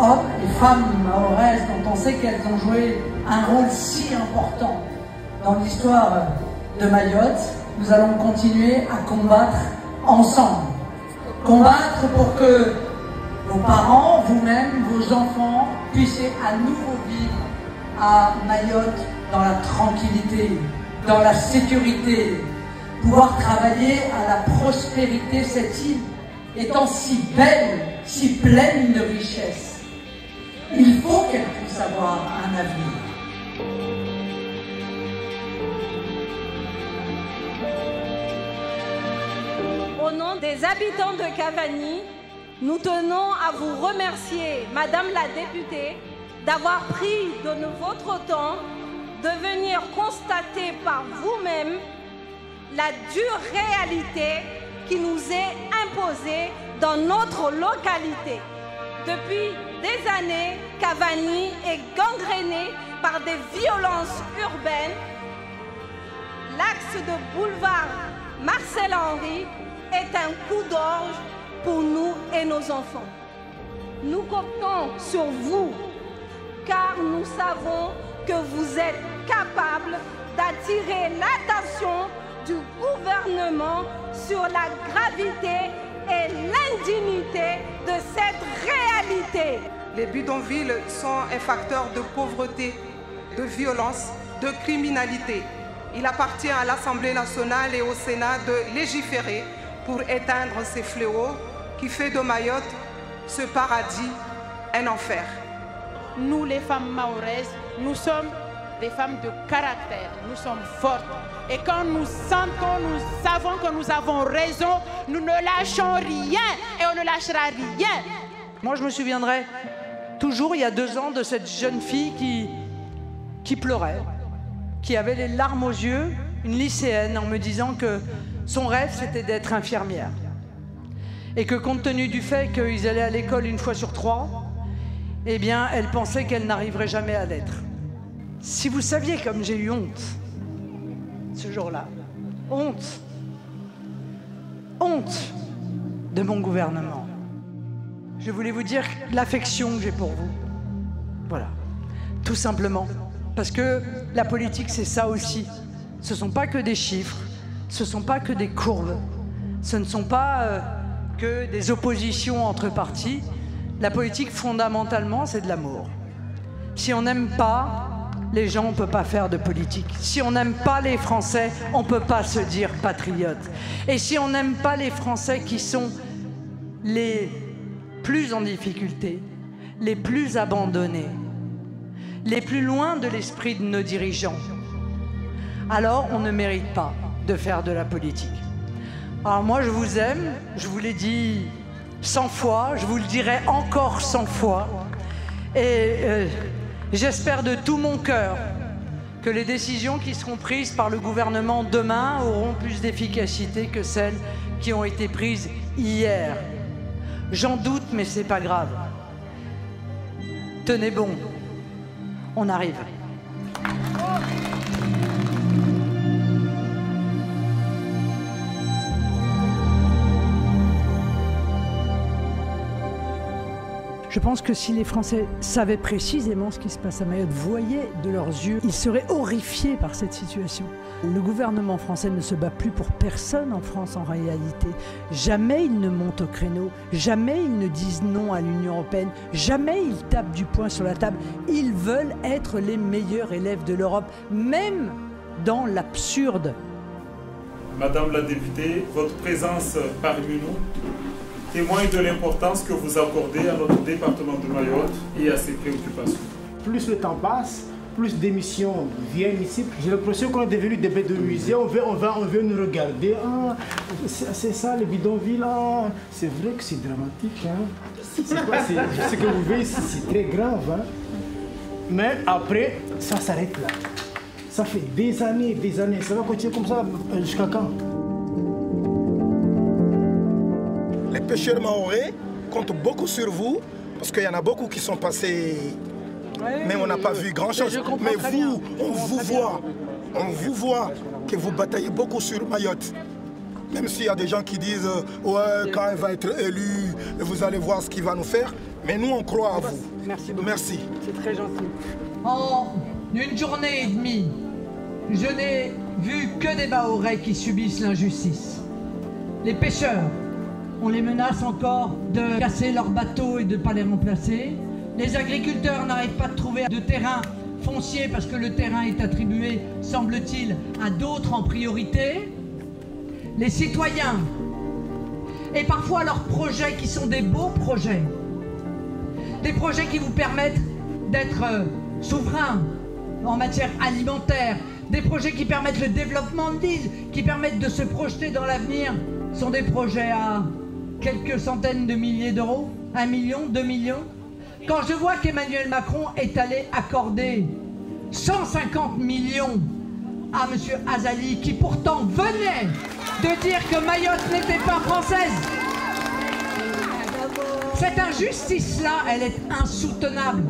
hommes et femmes mahoraises dont on sait qu'elles ont joué un rôle si important dans l'histoire de Mayotte, nous allons continuer à combattre ensemble. Combattre pour que vos parents, vous-même, vos enfants puissent à nouveau vivre à Mayotte dans la tranquillité, dans la sécurité, pouvoir travailler à la prospérité, cette île étant si belle, si pleine de richesses. Il faut qu'elle puisse avoir un avenir. Au nom des habitants de Cavani, nous tenons à vous remercier, Madame la députée, d'avoir pris de votre temps de venir constater par vous-même la dure réalité qui nous est imposée dans notre localité. Depuis des années, Cavani est gangréné par des violences urbaines. L'axe de boulevard Marcel Henry est un coup d'orge pour nous et nos enfants. Nous comptons sur vous, car nous savons que vous êtes capables d'attirer l'attention du gouvernement sur la gravité et l'indignité de cette réalité. Les bidonvilles sont un facteur de pauvreté, de violence, de criminalité. Il appartient à l'Assemblée nationale et au Sénat de légiférer pour éteindre ces fléaux qui fait de Mayotte ce paradis, un enfer. Nous, les femmes mahoraises, nous sommes des femmes de caractère, nous sommes fortes. Et quand nous sentons, nous savons que nous avons raison, nous ne lâchons rien et on ne lâchera rien. Moi, je me souviendrai toujours, il y a 2 ans, de cette jeune fille qui pleurait, qui avait les larmes aux yeux, une lycéenne, en me disant que son rêve, c'était d'être infirmière. Et que compte tenu du fait qu'ils allaient à l'école 1 fois sur 3, eh bien, elle pensait qu'elle n'arriverait jamais à l'être. Si vous saviez comme j'ai eu honte ce jour-là, honte de mon gouvernement. Je voulais vous dire l'affection que j'ai pour vous. Voilà, tout simplement. Parce que la politique, c'est ça aussi. Ce ne sont pas que des chiffres, ce ne sont pas que des courbes, ce ne sont pas que des oppositions entre partis. La politique, fondamentalement, c'est de l'amour. Si on n'aime pas les gens, on ne peut pas faire de politique. Si on n'aime pas les Français, on ne peut pas se dire patriote. Et si on n'aime pas les Français qui sont les plus en difficulté, les plus abandonnés, les plus loin de l'esprit de nos dirigeants, alors on ne mérite pas de faire de la politique. Alors moi, je vous aime, je vous l'ai dit 100 fois, je vous le dirai encore 100 fois. Et j'espère de tout mon cœur que les décisions qui seront prises par le gouvernement demain auront plus d'efficacité que celles qui ont été prises hier. J'en doute, mais c'est pas grave. Tenez bon, on arrive. Je pense que si les Français savaient précisément ce qui se passe à Mayotte, voyaient de leurs yeux, ils seraient horrifiés par cette situation. Le gouvernement français ne se bat plus pour personne en France en réalité. Jamais ils ne montent au créneau, jamais ils ne disent non à l'Union européenne, jamais ils tapent du poing sur la table. Ils veulent être les meilleurs élèves de l'Europe, même dans l'absurde. Madame la députée, votre présence parmi nous témoigne de l'importance que vous accordez à notre département de Mayotte et à ses préoccupations. Plus le temps passe, plus d'émissions viennent ici. J'ai l'impression qu'on est devenu des bêtes de musée. On veut nous regarder. Ah, c'est ça, les bidonvilles. Ah, c'est vrai que c'est dramatique. Hein. Ce que vous voyez ici, c'est très grave. Hein. Mais après, ça s'arrête là. Ça fait des années. Ça va continuer comme ça jusqu'à quand? Les pêcheurs mahorais comptent beaucoup sur vous, parce qu'il y en a beaucoup qui sont passés, mais on n'a pas vu grand-chose. Mais vous, on vous voit que vous bataillez beaucoup sur Mayotte. Même s'il y a des gens qui disent ouais, quand elle va être élue, vous allez voir ce qu'il va nous faire. Mais nous, on croit à vous. Merci beaucoup. Merci. C'est très gentil. En une journée et demie, je n'ai vu que des Mahorais qui subissent l'injustice. Les pêcheurs, on les menace encore de casser leurs bateaux et de ne pas les remplacer. Les agriculteurs n'arrivent pas à trouver de terrain foncier parce que le terrain est attribué, semble-t-il, à d'autres en priorité. Les citoyens, et parfois leurs projets qui sont des beaux projets, des projets qui vous permettent d'être souverains en matière alimentaire, des projets qui permettent le développement de l'île, qui permettent de se projeter dans l'avenir, sont des projets à quelques centaines de milliers d'euros, 1 million, 2 millions. Quand je vois qu'Emmanuel Macron est allé accorder 150 millions à M. Azali, qui pourtant venait de dire que Mayotte n'était pas française. Cette injustice-là, elle est insoutenable.